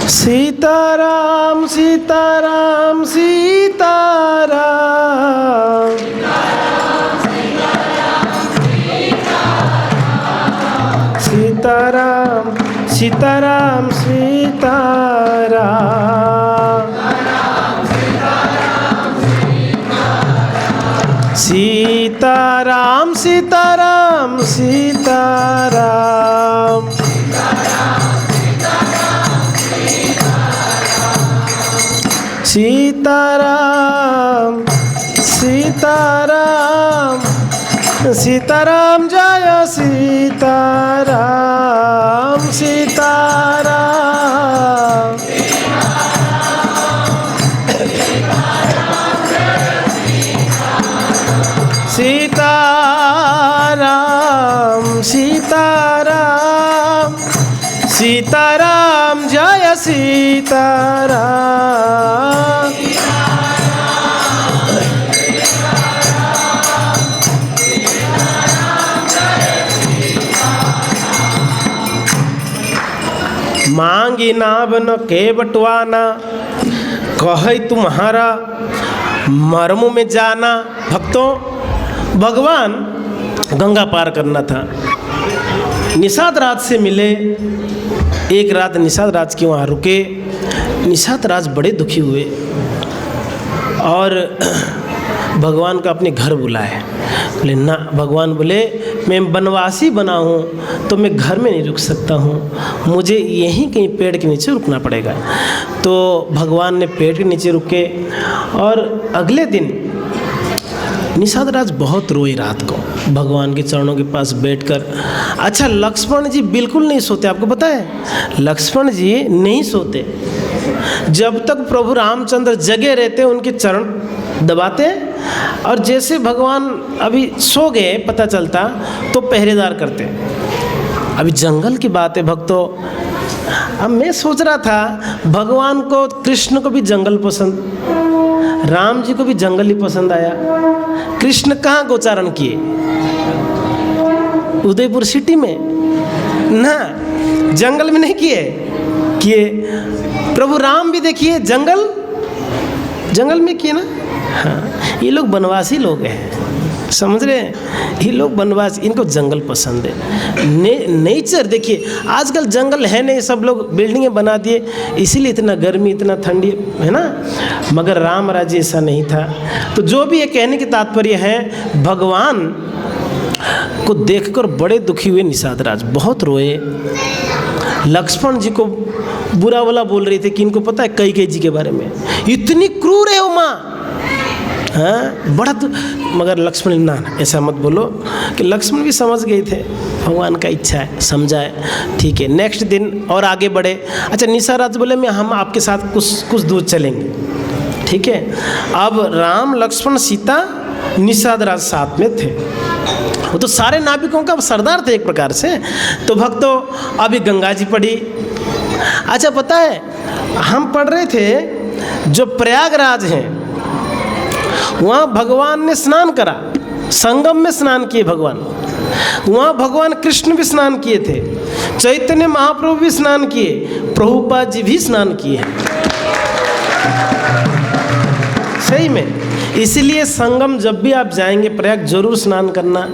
सीताराम सीताराम सीताराम सीताराम सीताराम सीताराम सीताराम सीताराम सीताराम सीताराम सीताराम जय सीताराम सीताराम सीताराम सीताराम सीताराम जय सीताराम। मांगी नाव न के बटवाना, कहे तुम्हारा मर्म में जाना। भक्तों भगवान गंगा पार करना था, निषाद राज से मिले, एक रात निषाद राज के वहाँ रुके। निषाद राज बड़े दुखी हुए और भगवान को अपने घर बुलाए। बोले ना, भगवान बोले मैं वनवासी बना हूँ तो मैं घर में नहीं रुक सकता हूँ, मुझे यहीं कहीं पेड़ के नीचे रुकना पड़ेगा। तो भगवान ने पेड़ के नीचे रुके और अगले दिन निषाद राज बहुत रोए रात को भगवान के चरणों के पास बैठकर। अच्छा लक्ष्मण जी बिल्कुल नहीं सोते, आपको पता है लक्ष्मण जी नहीं सोते। जब तक प्रभु रामचंद्र जगे रहते उनके चरण दबाते, और जैसे भगवान अभी सो गए पता चलता तो पहरेदार करते। अभी जंगल की बात है भक्तों। अब मैं सोच रहा था भगवान को, कृष्ण को भी जंगल पसंद, राम जी को भी जंगल ही पसंद आया। कृष्ण कहाँ गोचारण किए? उदयपुर सिटी में ना, जंगल में नहीं किए। प्रभु राम भी देखिए जंगल में किए ना। हाँ, ये लोग बनवासी लोग हैं, समझ रहे हैं? ये लोग बनवासी, इनको जंगल पसंद है। नेचर देखिए, आजकल जंगल है नहीं, सब लोग बिल्डिंगें बना दिए, इसीलिए इतना गर्मी इतना ठंडी है ना। मगर राम राज्य ऐसा नहीं था। तो जो भी ये कहने की तात्पर्य है, भगवान को देखकर बड़े दुखी हुए निषाद राज, बहुत रोए। लक्ष्मण जी को बुरा वाला बोल रहे थे कि इनको पता है कैकेयी जी के बारे में, इतनी क्रूर है वो माँ। हाँ, बड़ा तो, मगर लक्ष्मण ना ऐसा मत बोलो, कि लक्ष्मण भी समझ गए थे भगवान का इच्छा है, समझाए, ठीक है। नेक्स्ट दिन और आगे बढ़े। अच्छा, निषाद राज बोले मैं हम आपके साथ कुछ दूर चलेंगे, ठीक है। अब राम लक्ष्मण सीता निषाद राज साथ में थे, वो तो सारे नाविकों का सरदार थे एक प्रकार से। तो भक्तों, अभी गंगा जी पड़ी। अच्छा, पता है हम पढ़ रहे थे जो प्रयागराज हैं वहाँ भगवान ने स्नान करा, संगम में स्नान किए भगवान। वहाँ भगवान कृष्ण भी स्नान किए थे, चैतन्य महाप्रभु भी स्नान किए, प्रभुपाद जी भी स्नान किए हैं, सही में। इसलिए संगम जब भी आप जाएंगे प्रयाग जरूर स्नान करना,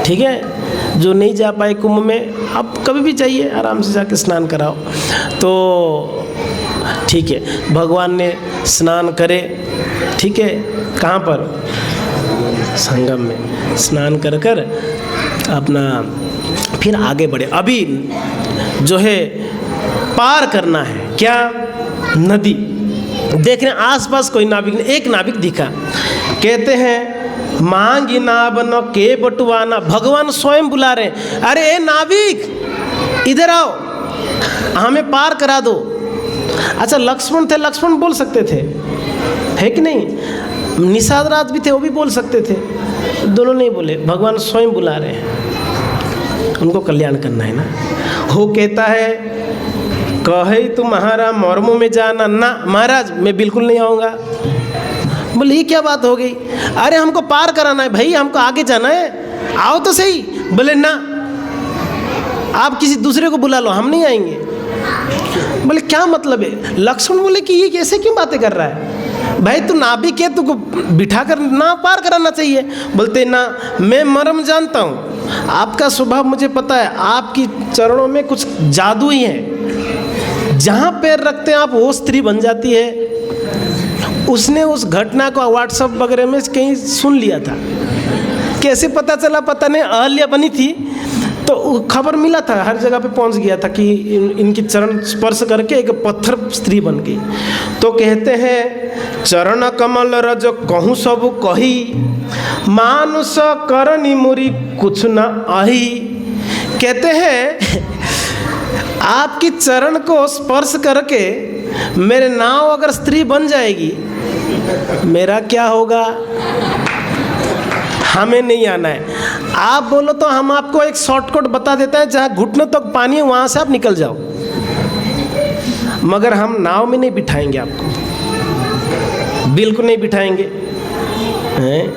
ठीक है। जो नहीं जा पाए कुंभ में, आप कभी भी जाइए, आराम से जाके स्नान कराओ। तो ठीक है, भगवान ने स्नान करे, ठीक है। कहाँ पर? संगम में स्नान कर कर अपना फिर आगे बढ़े। अभी जो है पार करना है क्या? नदी। देख रहे हैं आसपास कोई नाविक नहीं, एक नाविक दिखा, कहते हैं मांगी नाव न के बटुआना, भगवान स्वयं बुला रहे हैं, अरे ए नाविक इधर आओ, हमें पार करा दो। अच्छा, लक्ष्मण थे, लक्ष्मण बोल सकते थे, है कि नहीं? निषाद राज भी थे, वो भी बोल सकते थे, दोनों नहीं बोले, भगवान स्वयं बुला रहे हैं, उनको कल्याण करना है ना। वो कहता है कहे तुम्हारा मर्मों में जाना ना, महाराज मैं बिल्कुल नहीं आऊँगा। बोले ये क्या बात हो गई? अरे हमको पार कराना है भाई, हमको आगे जाना है, आओ तो सही। बोले ना, आप किसी दूसरे को बुला लो, हम नहीं आएंगे। बोले क्या मतलब है? लक्ष्मण बोले कि ये कैसे क्यों बातें कर रहा है भाई, तू नाविक है, तुमको बिठा कर ना पार कराना चाहिए। बोलते ना, मैं मर्म जानता हूँ, आपका स्वभाव मुझे पता है, आपकी चरणों में कुछ जादू ही है, जहाँ पैर रखते हैं आप वो स्त्री बन जाती है। उसने उस घटना को व्हाट्सएप वगैरह में कहीं सुन लिया था, कैसे पता चला पता नहीं, अहल्या बनी थी तो खबर मिला था, हर जगह पे पहुंच गया था कि इनकी चरण स्पर्श करके एक पत्थर स्त्री बन गई। तो कहते हैं चरण कमल रज कहूँ सब कही, मानुष करनी मुरी कुछ न आही। कहते हैं आपकी चरण को स्पर्श करके मेरे नाव अगर स्त्री बन जाएगी, मेरा क्या होगा? हमें नहीं आना है। आप बोलो तो हम आपको एक शॉर्टकट बता देते हैं, जहाँ घुटनों तक पानी है वहाँ से आप निकल जाओ, मगर हम नाव में नहीं बिठाएंगे आपको, बिल्कुल नहीं बिठाएंगे। हैं?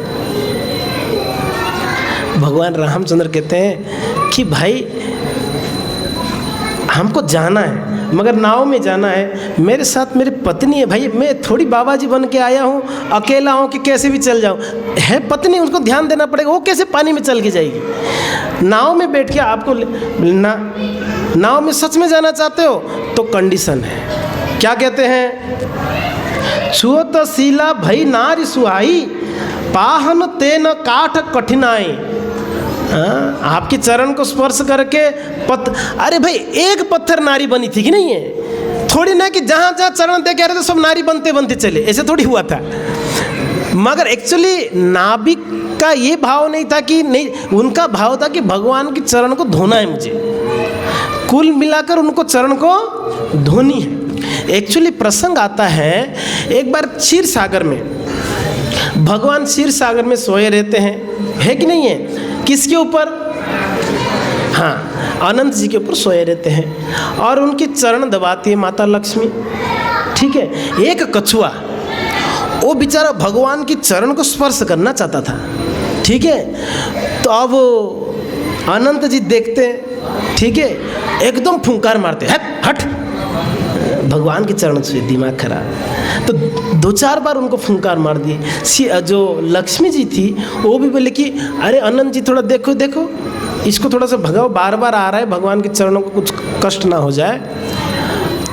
भगवान रामचंद्र कहते हैं कि भाई हमको जाना है, मगर नाव में जाना है, मेरे साथ मेरी पत्नी है भाई, मैं थोड़ी बाबा जी बन के आया हूँ, अकेला हूँ कि कैसे भी चल जाऊँ, है पत्नी, उनको ध्यान देना पड़ेगा, वो कैसे पानी में चल के जाएगी? नाव में बैठ के आपको ना, नाव में सच में जाना चाहते हो तो कंडीशन है, क्या कहते हैं? छुओ तो शीला भई नारी सुहाई, पाहन तेन काठ कठिनाई। आपके चरण को स्पर्श करके अरे भाई एक पत्थर नारी बनी थी कि नहीं है? थोड़ी ना कि जहाँ जहाँ चरण दे कह रहे थे सब नारी बनते बनते चले, ऐसे थोड़ी हुआ था। मगर एक्चुअली नाविक का ये भाव नहीं था कि नहीं, उनका भाव था कि भगवान के चरण को धोना है मुझे, कुल मिलाकर उनको चरण को धोनी है। एक्चुअली प्रसंग आता है एक बार क्षीर सागर में, भगवान क्षीर सागर में सोए रहते हैं, है कि नहीं है? किसके ऊपर? हाँ, अनंत जी के ऊपर सोए रहते हैं और उनके चरण दबाती है माता लक्ष्मी। ठीक है, एक कछुआ वो बेचारा भगवान की चरण को स्पर्श करना चाहता था। ठीक है, तो अब अनंत जी देखते हैं, ठीक है, एकदम फुंकार मारते, हट, भगवान के चरण से दिमाग खराब। तो 2-4 बार उनको फुंकार मार दिए। जो लक्ष्मी जी थी वो भी बोले कि अरे अनंत जी थोड़ा देखो देखो, इसको थोड़ा सा भगाओ, बार बार आ रहा है, भगवान के चरणों को कुछ कष्ट ना हो जाए।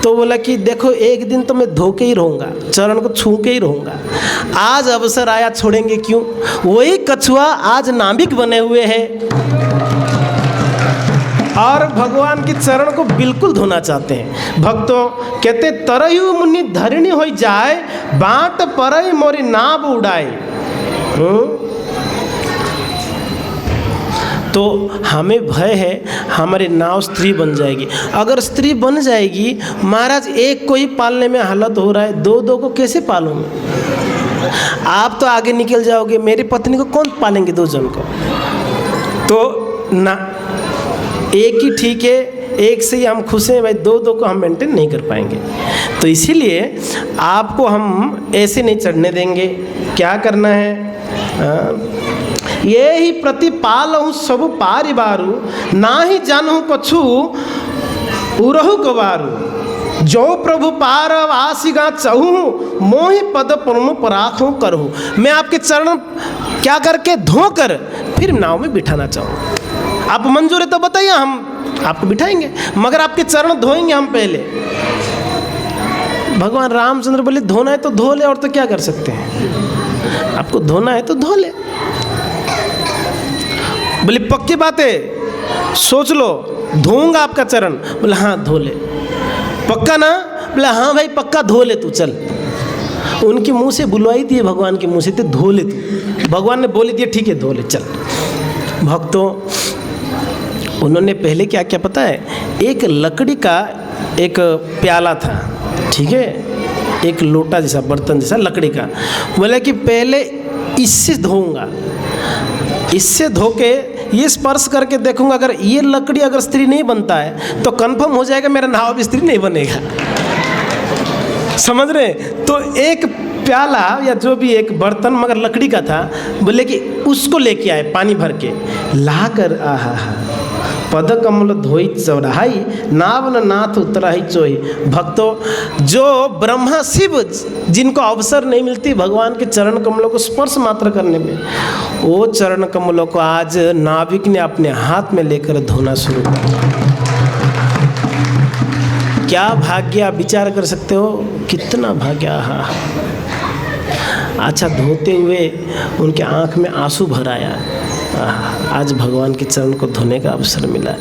तो बोला कि देखो एक दिन तो मैं धो के ही रहूँगा, चरण को छू के ही रहूँगा, आज अवसर आया छोड़ेंगे क्यों। वही कछुआ आज नाविक बने हुए हैं और भगवान के चरण को बिल्कुल धोना चाहते हैं। भक्तों कहते तरयु मुनि धरणी हो जाए, बाट परई मोरी नाव उड़ाए। तो हमें भय है हमारी नाव स्त्री बन जाएगी। अगर स्त्री बन जाएगी महाराज, एक को ही पालने में हालत हो रहा है, 2 को कैसे पालूँ मैं? आप तो आगे निकल जाओगे, मेरी पत्नी को कौन पालेंगे 2 जन को? तो ना, एक ही ठीक है, एक से ही हम खुश हैं भाई, 2 को हम मेंटेन नहीं कर पाएंगे। तो इसीलिए आपको हम ऐसे नहीं चढ़ने देंगे। क्या करना है? ये ही प्रतिपालहु सब पारिवारु, ना ही जानहु कछु उरहु गवारु। जो प्रभु पारवासिगा चहु, मोहि पद परम पराखु करहु। मैं आपके चरण क्या करके धोकर फिर नाव में बिठाना चाहूँ। आप मंजूर है तो बताइए, हम आपको बिठाएंगे, मगर आपके चरण धोएंगे हम पहले। भगवान रामचंद्र बोले धोना है तो धो ले, और तो क्या कर सकते हैं, आपको धोना है तो धो ले। बोले पक्की बात है, सोच लो, धोऊंगा आपका चरण। बोले हाँ धो ले। पक्का ना? बोले हाँ भाई पक्का, धो ले तू, चल। उनके मुंह से बुलवाई थी भगवान के मुंह से, तो धो ले तू। भगवान ने बोली दिया ठीक है धो ले, चल। भक्तों उन्होंने पहले क्या क्या पता है? एक लकड़ी का एक प्याला था, ठीक है, एक लोटा जैसा, बर्तन जैसा लकड़ी का। बोले कि पहले इससे धोऊंगा, इससे धो के ये स्पर्श करके देखूंगा, अगर ये लकड़ी अगर स्त्री नहीं बनता है तो कंफर्म हो जाएगा मेरा नाव भी स्त्री नहीं बनेगा। समझ रहे? तो एक प्याला या जो भी एक बर्तन मगर लकड़ी का था, बोले कि उसको लेके आए पानी भर के, ला कर आहा पद कमल धोई चौराहाई, नाव न नाथ उतराही चोही। भक्तों जो ब्रह्मा शिव जिनको अवसर नहीं मिलती भगवान के चरण कमलों को स्पर्श मात्र करने में, वो चरण कमलों को आज नाविक ने अपने हाथ में लेकर धोना शुरू किया। क्या भाग्य, आप विचार कर सकते हो कितना भाग्य। हाँ, अच्छा धोते हुए उनके आँख में आंसू भर आया, आज भगवान के चरण को धोने का अवसर मिला।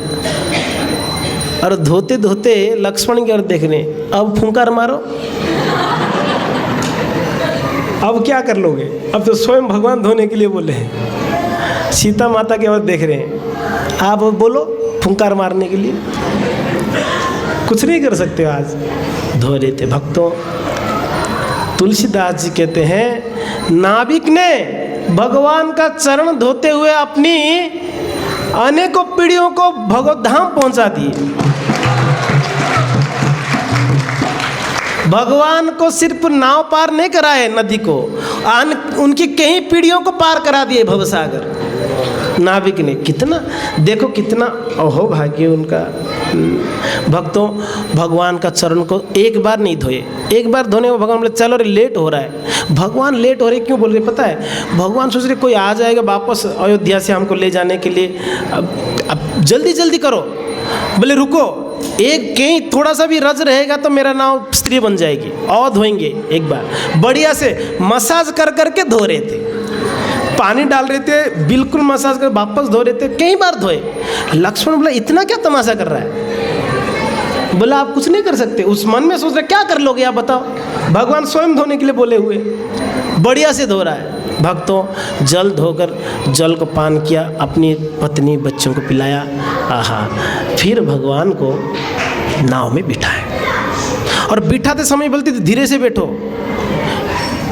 और धोते धोते लक्ष्मण की ओर देख रहे, अब फुंकार मारो, अब क्या कर लोगे? अब तो स्वयं भगवान धोने के लिए बोले हैं। सीता माता की ओर देख रहे हैं, आप बोलो फुंकार मारने के लिए, कुछ नहीं कर सकते। आज धो रहे थे। भक्तों तुलसीदास जी कहते हैं, नाविक ने भगवान का चरण धोते हुए अपनी अनेकों पीढ़ियों को भगवत धाम पहुंचा दिए। भगवान को सिर्फ नाव पार नहीं कराए नदी को, उनकी कई पीढ़ियों को पार करा दिए भवसागर नाविक ने। कितना देखो, कितना अहो भाग्य उनका। भक्तों भगवान का चरण को एक बार नहीं धोए, एक बार धोने में भगवान बोले चलो रे लेट हो रहा है। भगवान लेट हो रहे क्यों बोल रहे पता है? भगवान सोच रहे कोई आ जाएगा वापस अयोध्या से हमको ले जाने के लिए, अब जल्दी जल्दी करो। बोले रुको, एक कहीं थोड़ा सा भी रज रहेगा तो मेरा नाव स्त्री बन जाएगी, और धोएंगे एक बार। बढ़िया से मसाज कर करके धो रहे थे, पानी डाल रहे थे, बिल्कुल मसाज कर वापस धो रहे थे, कई बार धोए। लक्ष्मण बोला इतना क्या तमाशा कर रहा है? बोला आप कुछ नहीं कर सकते। उस मन में सोच रहे क्या कर लोगे आप बताओ? भगवान स्वयं धोने के लिए बोले हुए, बढ़िया से धो रहा है। भक्तों जल धोकर जल को पान किया, अपनी पत्नी बच्चों को पिलाया, आहा, फिर भगवान को नाव में बिठाए और बिठाते समय बोलती थी धीरे से बैठो,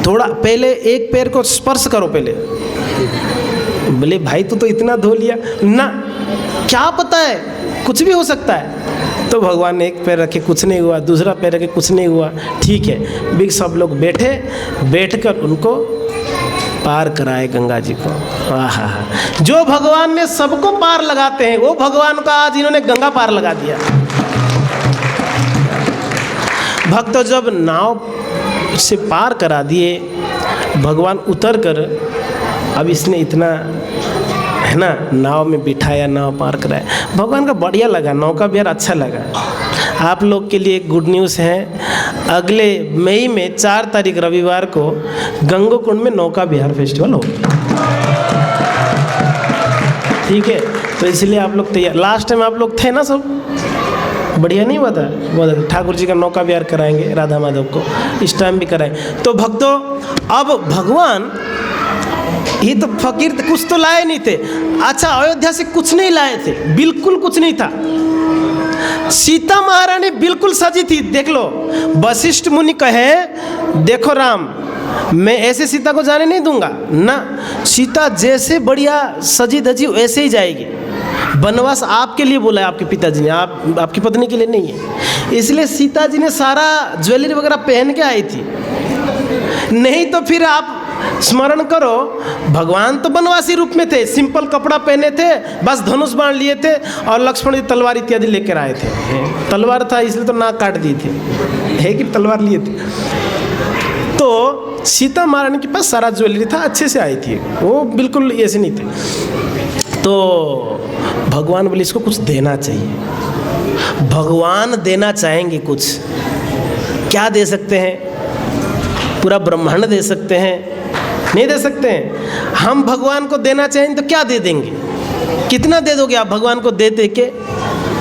थोड़ा पहले एक पैर को स्पर्श करो पहले। बोले भाई तू तो इतना धो लिया ना, क्या पता है कुछ भी हो सकता है। तो भगवान ने एक पैर रखे कुछ नहीं हुआ, दूसरा पैर रखे कुछ नहीं हुआ, ठीक है। भी सब लोग बैठकर उनको पार कराए गंगा जी को। आहा, जो भगवान ने सबको पार लगाते हैं वो भगवान का आज इन्होंने गंगा पार लगा दिया। भक्त जब नाव से पार करा दिए, भगवान उतर कर अब इसने इतना है ना नाव में बिठाया, नाव पार कराया। भगवान का बढ़िया लगा, नौका विहार अच्छा लगा। आप लोग के लिए एक गुड न्यूज़ है, अगले मई में 4 तारीख रविवार को गंगोकुंड में नौका विहार फेस्टिवल होगा, ठीक है। तो इसलिए आप लोग तैयार, लास्ट टाइम आप लोग थे ना, सब बढ़िया नहीं हुआ था, बहुत ठाकुर जी का नौका विहार कराएंगे राधा माधव को, इस टाइम भी कराएंगे। तो भक्तों अब भगवान ये तो फकीर कुछ तो लाए नहीं थे। अच्छा, अयोध्या से कुछ नहीं लाए थे, बिल्कुल कुछ नहीं था। सीता महारानी बिल्कुल सजी थी, देख लो। वशिष्ठ मुनि कहे देखो राम, मैं ऐसे सीता को जाने नहीं दूंगा ना, सीता जैसे बढ़िया सजी धजी वैसे ही जाएगी। वनवास आपके लिए बोला है आपके पिताजी ने, आपकी पत्नी के लिए नहीं है। इसलिए सीता जी ने सारा ज्वेलरी वगैरह पहन के आई थी, नहीं तो फिर आप स्मरण करो भगवान तो वनवासी रूप में थे, सिंपल कपड़ा पहने थे, बस धनुष बाण लिए थे और लक्ष्मण जी तलवार इत्यादि लेकर आए थे। तलवार था इसलिए तो नाक काट दिए थे, है कि तलवार लिए थे। तो सीता महारानी के पास सारा ज्वेलरी था, अच्छे से आई थी वो, बिल्कुल ऐसे नहीं थे। तो भगवान बोले इसको कुछ देना चाहिए। भगवान देना चाहेंगे कुछ, क्या दे सकते हैं? पूरा ब्रह्मांड दे सकते हैं? नहीं दे सकते हैं। हम भगवान को देना चाहेंगे तो क्या दे देंगे? कितना दे दोगे आप भगवान को दे दे के?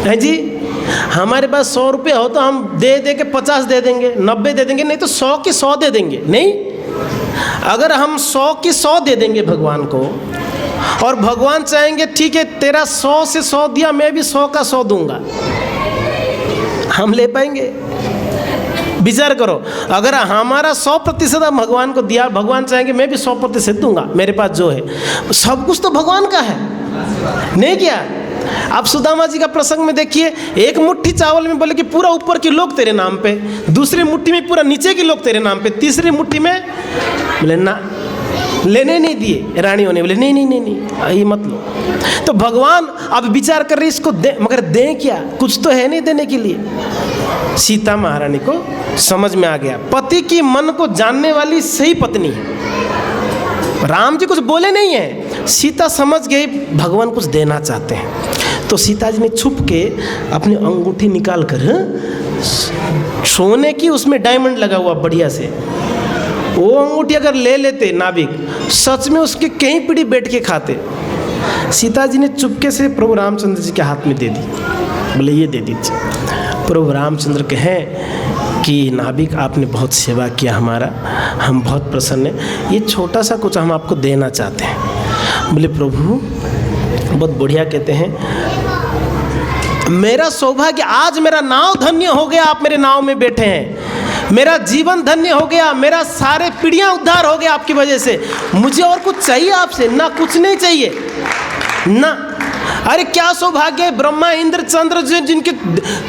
हैं जी, हमारे पास 100 रुपये हो तो हम दे दे के 50 दे देंगे, 90 दे देंगे, नहीं तो 100 के 100 दे देंगे। नहीं, अगर हम 100 के 100 दे देंगे भगवान को और भगवान चाहेंगे ठीक है तेरा 100 से 100 दिया, मैं भी 100 का 100 दूंगा, हम ले पाएंगे? विचार करो, अगर हमारा 100% हम भगवान को दिया, भगवान चाहेंगे मैं भी 100% दूंगा, मेरे पास जो है सब कुछ तो भगवान का है, नहीं क्या? आप सुदामा जी का प्रसंग में देखिए, एक मुट्ठी चावल में बोले कि पूरा ऊपर के लोग तेरे नाम पे, दूसरी मुट्ठी में पूरा नीचे के लोग तेरे नाम पे, तीसरी मुट्ठी में बोले ना, लेने नहीं दिए। रानियों ने बोले नहीं नहीं नहीं नहीं ये मत लो। तो भगवान अब विचार कर रहे इसको दे, मगर दें क्या? कुछ तो है नहीं देने के लिए। सीता महारानी को समझ में आ गया, पति की मन को जानने वाली सही पत्नी है। राम जी कुछ बोले नहीं है, सीता समझ गई भगवान कुछ देना चाहते हैं। तो सीता जी ने छुप के अपनी अंगूठी निकाल कर, सोने की उसमें डायमंड लगा हुआ बढ़िया से, वो अंगूठी अगर ले लेते नाविक, सच में उसके कई पीढ़ी बैठ के खाते। सीता जी ने चुपके से प्रभु रामचंद्र जी के हाथ में दे दी, बोले ये दे दीजिए। प्रभु रामचंद्र कहें कि नाविक आपने बहुत सेवा किया हमारा, हम बहुत प्रसन्न हैं, ये छोटा सा कुछ हम आपको देना चाहते हैं। बोले प्रभु बहुत बढ़िया कहते हैं, मेरा सौभाग्य, आज मेरा नाव धन्य हो गया, आप मेरे नाव में बैठे हैं, मेरा जीवन धन्य हो गया, मेरा सारे पीढ़ियां उद्धार हो गया आपकी वजह से। मुझे और कुछ चाहिए आपसे? ना, कुछ नहीं चाहिए ना। अरे क्या सौभाग्य है, ब्रह्मा इंद्र चंद्र जिनके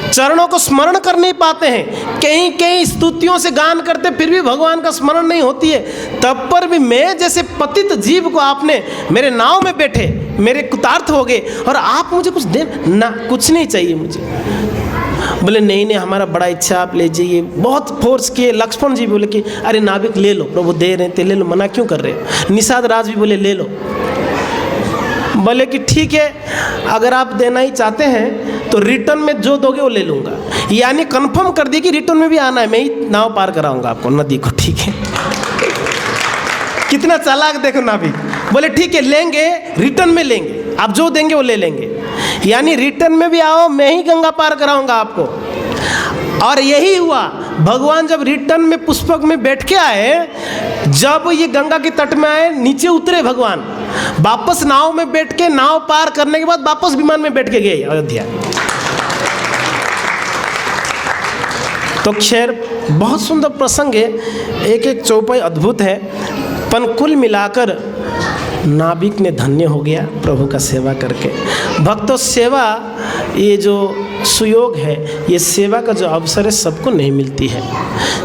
चरणों को स्मरण कर नहीं पाते हैं, कहीं कहीं स्तुतियों से गान करते फिर भी भगवान का स्मरण नहीं होती है, तब पर भी मैं जैसे पतित जीव को आपने मेरे नाव में बैठे, मेरे कृतार्थ हो गए, और आप मुझे कुछ दे ना, कुछ नहीं चाहिए मुझे। बोले नहीं नहीं हमारा बड़ा इच्छा, आप ले जाइए। बहुत फोर्स किए। लक्ष्मण जी बोले कि अरे नाविक ले लो, प्रभु दे रहे थे ले लो, मना क्यों कर रहे हो? निषाद राज भी बोले ले लो। बोले कि ठीक है, अगर आप देना ही चाहते हैं तो रिटर्न में जो दोगे वो ले लूँगा। यानी कंफर्म कर दिए कि रिटर्न में भी आना है, मैं ही नाव पार कराऊंगा आपको नदी को, ठीक है? कितना चालाक देखो नाविक। बोले ठीक है लेंगे, रिटर्न में लेंगे, आप जो देंगे वो ले लेंगे, यानी रिटर्न में भी आओ, मैं ही गंगा पार कराऊंगा आपको। और यही हुआ, भगवान जब रिटर्न में पुष्पक में बैठ के आए, जब ये गंगा के तट में आए, नीचे उतरे भगवान, वापस नाव में बैठ के, नाव पार करने के बाद वापस विमान में बैठ के गए अयोध्या। तो खैर बहुत सुंदर प्रसंग है, एक एक चौपाई अद्भुत है, पर कुल मिलाकर नाविक ने धन्य हो गया प्रभु का सेवा करके। भक्तों, सेवा ये जो सुयोग है, ये सेवा का जो अवसर है सबको नहीं मिलती है।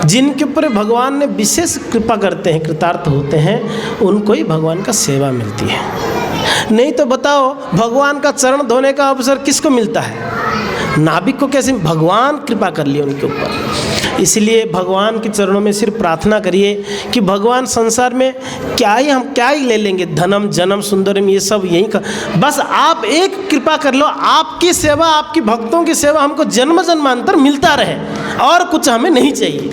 जिनके ऊपर भगवान ने विशेष कृपा करते हैं, कृतार्थ होते हैं, उनको ही भगवान का सेवा मिलती है। नहीं तो बताओ, भगवान का चरण धोने का अवसर किसको मिलता है? नाविक को कैसे? भगवान कृपा कर लिए उनके ऊपर। इसलिए भगवान के चरणों में सिर्फ प्रार्थना करिए कि भगवान, संसार में क्या ही ले लेंगे, धनम जन्म सुंदरम, ये सब यही का, बस आप एक कृपा कर लो, आपकी सेवा, आपकी भक्तों की सेवा हमको जन्म जन्मांतर मिलता रहे, और कुछ हमें नहीं चाहिए।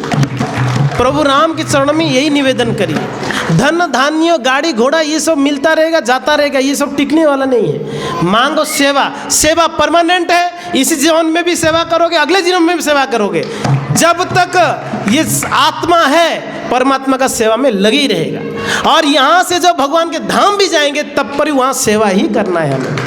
प्रभु राम के चरणों में यही निवेदन करिए। धन धान्य गाड़ी घोड़ा ये सब मिलता रहेगा, जाता रहेगा, ये सब टिकने वाला नहीं है। मांगो सेवा, सेवा परमानेंट है, इसी जीवन में भी सेवा करोगे, अगले जीवन में भी सेवा करोगे। जब तक ये आत्मा है, परमात्मा का सेवा में लगी रहेगा, और यहाँ से जब भगवान के धाम भी जाएंगे तब पर वहाँ सेवा ही करना है हमें।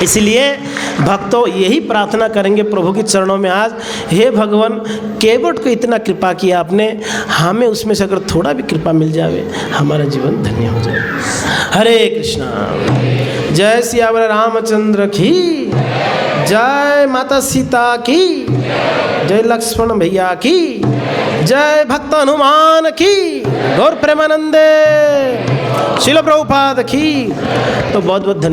इसलिए भक्तों यही प्रार्थना करेंगे प्रभु के चरणों में आज, हे भगवान, केवट को इतना कृपा किया आपने, हमें उसमें से अगर थोड़ा भी कृपा मिल जाए, हमारा जीवन धन्य हो जाए। हरे कृष्णा। जय सियावर रामचंद्र की जय, माता सीता की जय, लक्ष्मण भैया की जय, भक्त हनुमान की, गौर प्रेमानंदे, शिल प्रभुपाद की। तो बहुत बहुत धन्यवाद।